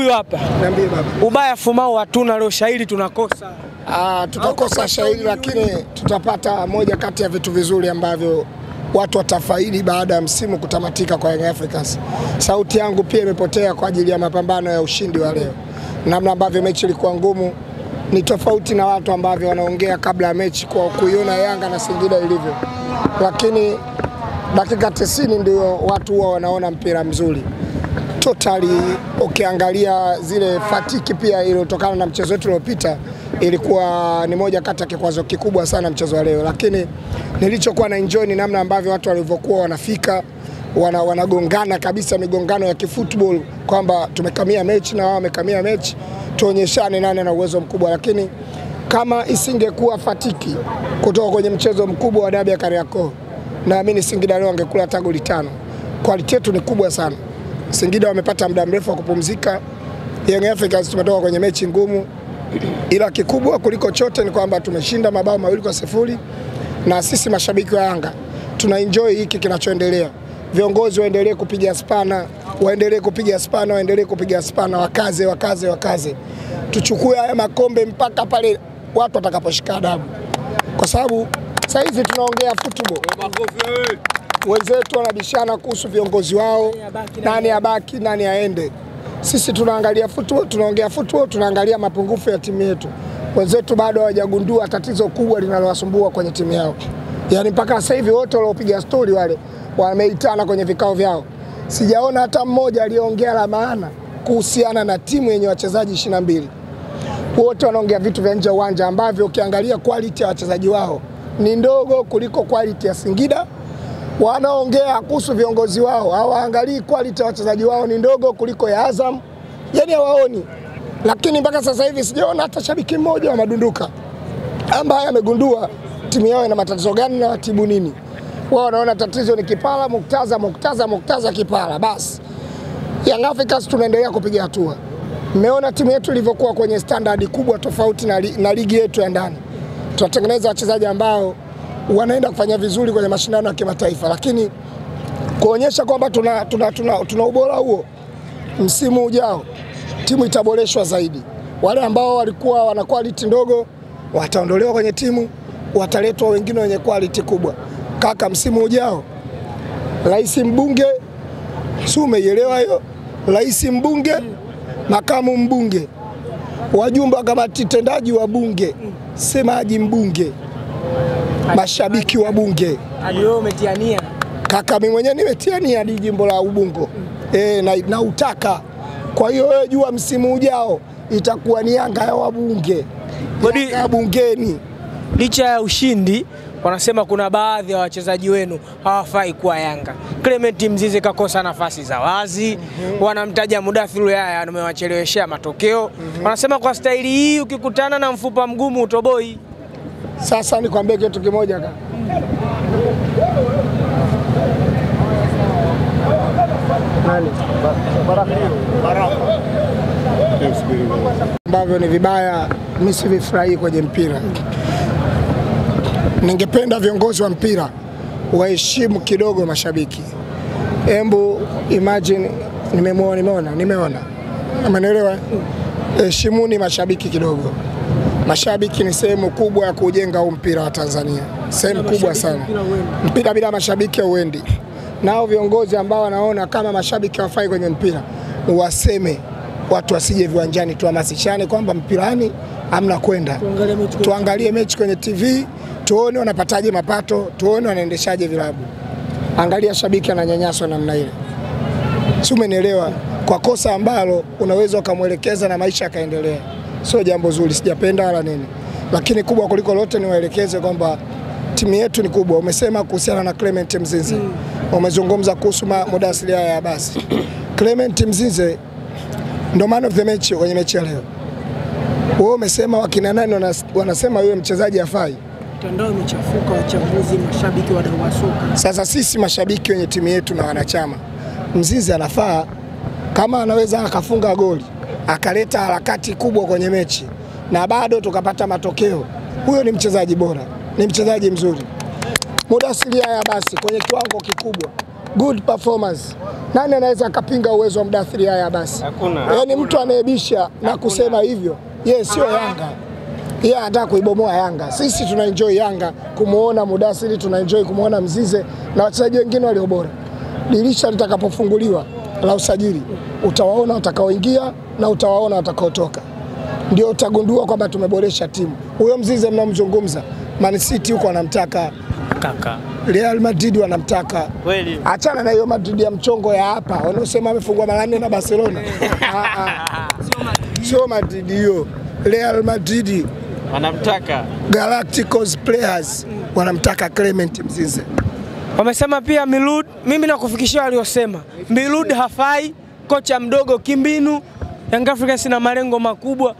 Huyu hapa. Niambie baba. Ubaya fumao hatuna, leo shairi tunakosa. Tutakosa shairi lakini tutapata moja kati ya vitu vizuri ambavyo watu watafaidi baada ya msimu kutamatika kwa Young Africans. Sauti yangu pia imepotea kwa ajili ya mapambano ya ushindi wa leo. Namna ambavyo mechi ilikuwa ngumu ni tofauti na watu ambao wanaongea kabla ya mechi kwa kuiona Yanga na Singida ilivyo. Lakini dakika 90 ndio watu huwa wanaona mpira mzuri. Totally ukiangalia zile fatiki pia iliyotokana na mchezo wetu uliopita ilikuwa ni moja kati ya kikwazo kikubwa sana mchezo wa leo, lakini nilichokuwa na enjoy ni namna ambavyo watu walivyokuwa wanafika wanagongana kabisa, migongano ya kifootball kwamba tumekamia mechi na wao wamekamia mechi, tuonyeshane nani ana uwezo mkubwa. Lakini kama isingekuwa fatiki kutoka kwenye mchezo mkubwa wa dabi ya Kariakoo, naamini Singida leo angekula tagoli 5. Quality yetu ni kubwa sana. Singida wamepata muda mrefu wa kupumzika. Young Africans tumetoka kwenye mechi ngumu, ila kikubwa kuliko chote ni kwamba tumeshinda mabao 2-0, na sisi mashabiki wa Yanga tuna enjoy hiki kinachoendelea. Viongozi waendelee kupiga spana, waendelee kupiga spana, wakaze. Tuchukue haya makombe mpaka pale watu watakaposhika adabu. Kwa sababu sasa hivi tunaongea football. Wenzetu wanabishana kuhusu viongozi wao, nani abaki, nani aende. Sisi tunaangalia football, tunaongea football, tunaangalia mapungufu ya timu yetu. Wenzetu bado hawajagundua tatizo kubwa linalowasumbua kwenye timu yao. Yaani mpaka sasa hivi wote waliopiga story wale wameitana kwenye vikao vyao. Sijaona hata mmoja aliyeongea la maana kuhusiana na timu yenye wachezaji 22. Wote wanaongea vitu vya nje uwanja ambavyo ukiangalia quality ya wachezaji wao ni ndogo kuliko quality ya Singida. Wanaongea kuhusu viongozi wao, hawaangalii quality ya wachezaji wao ni ndogo kuliko ya Azam. Yaani hawaoni. Lakini mpaka sasa hivi sijaona hata shabiki mmoja wa madunduka ambaye amegundua timu yao ina matatizo gani na watibu nini. Wao wanaona tatizo ni Kipala, Muktaza Kipala basi. Young Africans tunaendelea kupiga hatua. Mmeona timu yetu ilivyokuwa kwenye standard kubwa tofauti na ligi yetu ya ndani. Tunatengeneza wachezaji ambao wanaenda kufanya vizuri kwenye mashindano ya kimataifa, lakini kuonyesha kwamba tuna ubora huo, msimu ujao timu itaboreshwa zaidi. Wale ambao walikuwa wana quality ndogo wataondolewa kwenye timu, wataletwa wengine wenye quality kubwa. Kaka, msimu ujao rais mbunge, si umeielewa hiyo? Rais mbunge, makamu mbunge, wajumbe wa kamati tendaji wa bunge, semaji mbunge, mashabiki wa bunge. Hadi wewe umetiania. Kaka, mimi mwenyewe nimetiania hadi jimbo la Ubungo. Na utaka. Kwa hiyo wewe jua msimu ujao itakuwa ni Yanga ya wabunge. Yanga bungeni. Licha ya ushindi, wanasema kuna baadhi ya wachezaji wenu hawafai kuwa Yanga. Clement Mzize kakosa nafasi za wazi. Wanamtaja Mudathir Yahya amewacheleweshea matokeo. Wanasema kwa staili hii ukikutana na mfupa mgumu utoboi. Sasa nikwambie kitu kimoja kaka. Nani? Baraka. Ambavyo ni vibaya, mimi sivifurahi kwenye mpira. Ningependa viongozi wa mpira waheshimu kidogo mashabiki. Embu imagine nimeona. Umeelewa? Heshimuni mashabiki kidogo. Mashabiki ni sehemu kubwa ya kujenga huu mpira wa Tanzania. Sehemu kubwa sana. Mpira bila mashabiki hauendi. Nao viongozi ambao wanaona kama mashabiki hawafai kwenye mpira, waseme watu wasije viwanjani, tuhamasishane kwamba mpirani hamna kwenda. Tuangalie mechi kwenye TV, tuone wanapataje mapato, tuone wanaendeshaje vilabu. Angalia shabiki ananyanyaswa namna ile. Si umenielewa? Kwa kosa ambalo unaweza ukamwelekeza na maisha yakaendelea. Sio jambo zuri, sijapenda wala nini. Lakini kubwa kuliko lote ni waelekeze kwamba timu yetu ni kubwa. Umesema kuhusiana na Clement Mzize. Umezungumza kuhusu Mudathir Yahya basi. Clement Mzize ndo man of the match kwenye mechi ya leo. Wewe umesema wakina nani wanasema yule mchezaji hafai. Mtandao umechafuka, wachambuzi, mashabiki wa soka. Sasa sisi mashabiki wenye timu yetu na wanachama, Mzize anafaa kama anaweza akafunga goli, akaleta harakati kubwa kwenye mechi na bado tukapata matokeo. Huyo ni mchezaji bora, ni mchezaji mzuri. Mudathir Yahya basi kwenye kiwango kikubwa good performance. Nani anaweza akapinga uwezo wa Mudathir Yahya basi? Hakuna. Yaani mtu anayebisha na kusema hivyo, sio Yanga. Yeye anataka kuibomoa Yanga. Sisi tuna enjoy Yanga kumuona Mudathir, tuna enjoy kumuona Mzize na wachezaji wengine walio bora. Dirisha litakapofunguliwa la usajili, utawaona watakaoingia na utawaona watakaotoka. Ndio utagundua kwamba tumeboresha timu. Huyo Mzize mnamzungumza, Man City huko wanamtaka kaka. Real Madrid wanamtaka. Kweli. Achana na hiyo Madrid ya mchongo ya hapa. Wanaosema amefungwa mara 4 na Barcelona. Sio Madrid hiyo. Real Madrid wanamtaka. Galacticos players wanamtaka Clement Mzize. Wamesema pia Milud, mimi nakufikishia waliosema. Milud hafai, kocha mdogo kimbinu. Young Africans na malengo makubwa.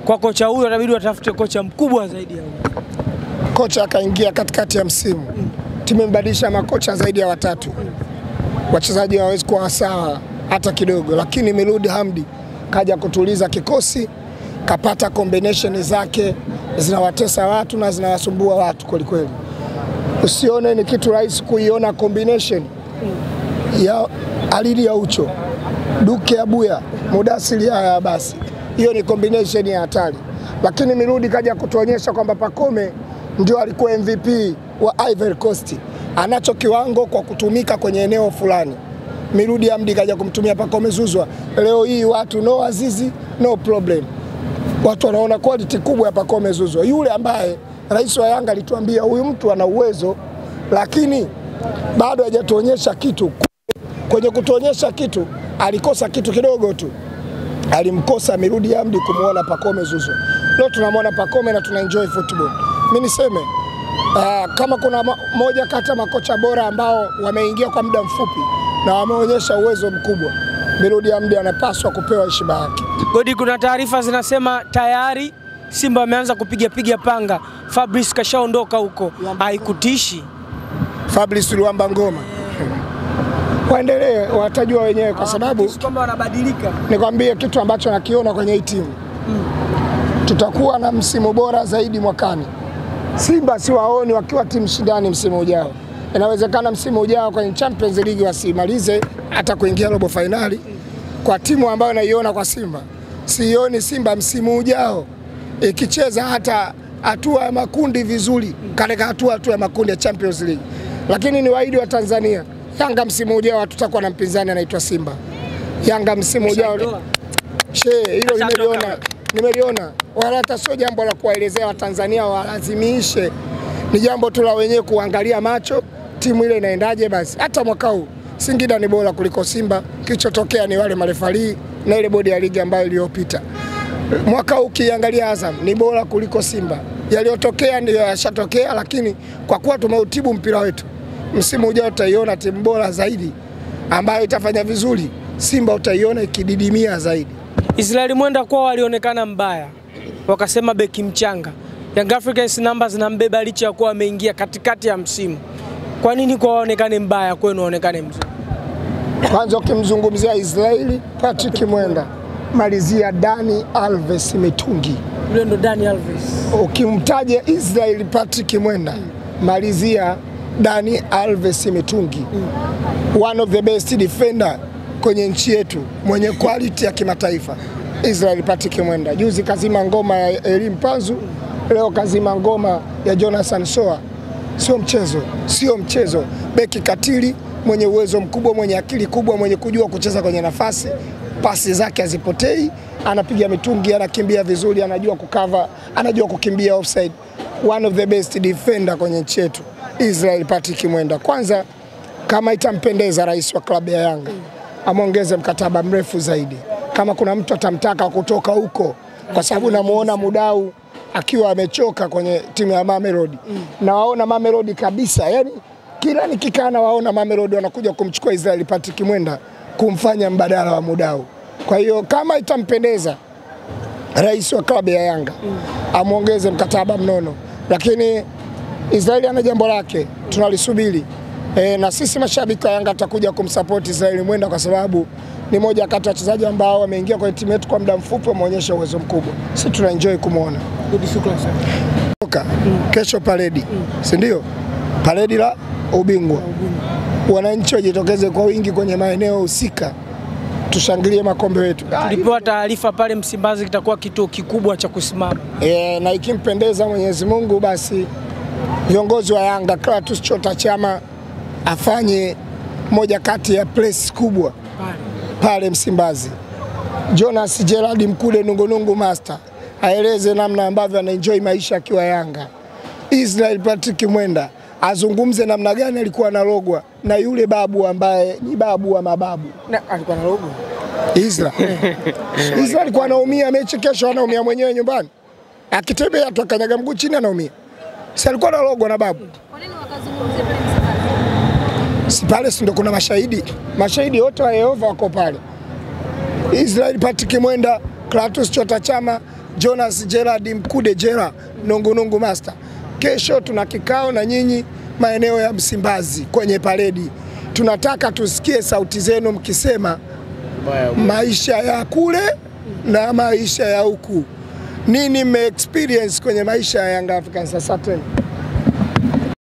Kwa kocha huyo inabidi watafute kocha mkubwa zaidi ya huyo. Kocha akaingia katikati ya msimu. Tumembadilisha makocha zaidi ya 3. Wachezaji hawawezi kuwa sawa hata kidogo, lakini Milud Hamdi kaja kutuliza kikosi, kapata combination zake zinawatesa watu na zinawasumbua watu kweli kweli. Usione ni kitu rahisi kuiona combination ya Alidi ya Ucho, Duke Abuya, Mudathir Yahya basi. Hiyo ni combination ya hatari. Lakini Milud kaja kutuonyesha kwamba Pacome ndio alikuwa MVP wa Ivory Coast. Anacho kiwango kwa kutumika kwenye eneo fulani. Milud Hamdi kaja kumtumia Pacome Zouzoua. Leo hii watu no Azizi, no problem. Watu wanaona quality kubwa ya Pacome Zouzoua. Yule ambaye rais wa Yanga alituambia huyu mtu ana uwezo, lakini bado hajatuonyesha kitu. Kwenye kutuonyesha kitu, alikosa kitu kidogo tu. Alimkosa Milud Hamdi kumuona Pacome Zouzoua. Leo tunamwona Pacome na tuna enjoy football. Mimi niseme kama kuna moja kati ya makocha bora ambao wameingia kwa muda mfupi na wameonyesha uwezo mkubwa, Milud Hamdi anapaswa kupewa heshima yake. Godi, kuna taarifa zinasema tayari Simba ameanza kupiga panga. Fabrice kashaondoka huko. Haikutishi? Fabrice Luamba Ngoma. Waendelee, watajua wenyewe kwa sababu kwamba wanabadilika. Nikwambie kitu ambacho nakiona kwenye hii timu. Tutakuwa na msimu bora zaidi mwakani. Simba siwaoni wakiwa timu shindani msimu ujao. Inawezekana msimu ujao kwenye Champions League wasimalize hata kuingia robo finali. Kwa timu ambayo naiona kwa Simba, sioni Simba msimu ujao ikicheza hata hatua ya makundi vizuri katika hatua ya makundi ya Champions League. Lakini ni waahidi wa Tanzania, Yanga msimu ujao tutakuwa na mpinzani anaitwa Simba. Yanga msimu ujao hilo nimeliona. Wala hata sio jambo la kuwaelezea Watanzania walazimishe. Ni jambo tu la wenyewe kuangalia macho timu ile inaendaje basi. Hata mwaka huu Singida ni bora kuliko Simba. Kilichotokea ni wale marefali na ile bodi ya ligi ambayo iliyopita. Mwaka huu kiangalia Azam ni bora kuliko Simba. Yaliyotokea ndio yashatokea, lakini kwa kuwa tumeutibu mpira wetu, msimu ujao utaiona timu bora zaidi ambayo itafanya vizuri. Simba utaiona ikididimia zaidi. Israeli Mwenda kwa walionekana mbaya. Wakasema beki mchanga. Young Africans numbers zinambeba licha ya kuwa ameingia katikati ya msimu. Kwa nini kwa waonekane mbaya kwenu waonekane mzuri? Kwanza ukimzungumzia Israeli Patrick Mwenda, malizia Dani Alves Mitungi. Yule ndo Dani Alves. Ukimtaja Israeli Patrick Mwenda, malizia Dani Alves Mitungi. One of the best defender kwenye nchi yetu, mwenye quality ya kimataifa. Israeli Patrick Mwenda. Juzi kazima ngoma ya Elim Panzu, leo kazima ngoma ya Jonathan Soa. Sio mchezo. Beki katili, mwenye uwezo mkubwa, mwenye akili kubwa, mwenye kujua kucheza kwenye nafasi. Pasi zake hazipotei, anapiga mitungi, anakimbia vizuri, anajua kukava, anajua kukimbia offside. One of the best defender kwenye nchi yetu, Israeli Patrick Mwenda. Kwanza kama itampendeza rais wa klabu ya Yanga, amuongeze mkataba mrefu zaidi. Kama kuna mtu atamtaka kutoka huko, kwa sababu namuona Mudau akiwa amechoka kwenye timu ya Mamelodi. Na waona Mamelodi kabisa, yani kila nikikaa na waona Mamelodi wanakuja kumchukua Israeli Patrick Mwenda kumfanya mbadala wa Mudau. Kwa hiyo kama itampendeza rais wa klabu ya Yanga, amuongeze mkataba mnono. Lakini Israeli ana jambo lake, tunalisubiri. Na sisi mashabiki wa Yanga tutakuja kumsupport Israeli Mwenda kwa sababu ni moja kati ya wachezaji ambao wameingia kwenye timu yetu kwa muda mfupi, wameonyesha uwezo mkubwa. Sisi tuna enjoy kumuona. Shukrani sana. Kesho paredi. Si ndio? Paredi la ubingwa. wananchi wajitokeze kwa wingi kwenye maeneo husika, tushangilie makombe wetu. Tulipewa taarifa pale Msimbazi kitakuwa kituo kikubwa cha kusimama. Na ikimpendeza Mwenyezi Mungu, basi viongozi wa Yanga, Clatous Chota Chama afanye moja kati ya place kubwa pale Msimbazi. Jonas Gerald Mkude Nungunungu Master aeleze namna ambavyo anaenjoy maisha akiwa Yanga. Israel Patrick Mwenda azungumze namna gani alikuwa analogwa na yule babu ambaye ni babu wa mababu. Na alikuwa analogwa Israel alikuwa anaumia mechi, kesho anaumia mwenyewe nyumbani. Akitembea tu akanyaga mguu chini anaumia. Si alikuwa analogwa na babu. Kwa nini wakazungumzia pale Msimbazi? Si pale ndio kuna mashahidi. Mashahidi wote wa Yehova wako pale. Israel Patrick Mwenda, Clatous Chota Chama, Jonas Gerald Mkude Jera, Nungunungu Master. Kesho tuna kikao na nyinyi maeneo ya Msimbazi kwenye paredi. Tunataka tusikie sauti zenu mkisema maisha ya kule na maisha ya huku. Nini me experience kwenye maisha ya Young Africans? Asante.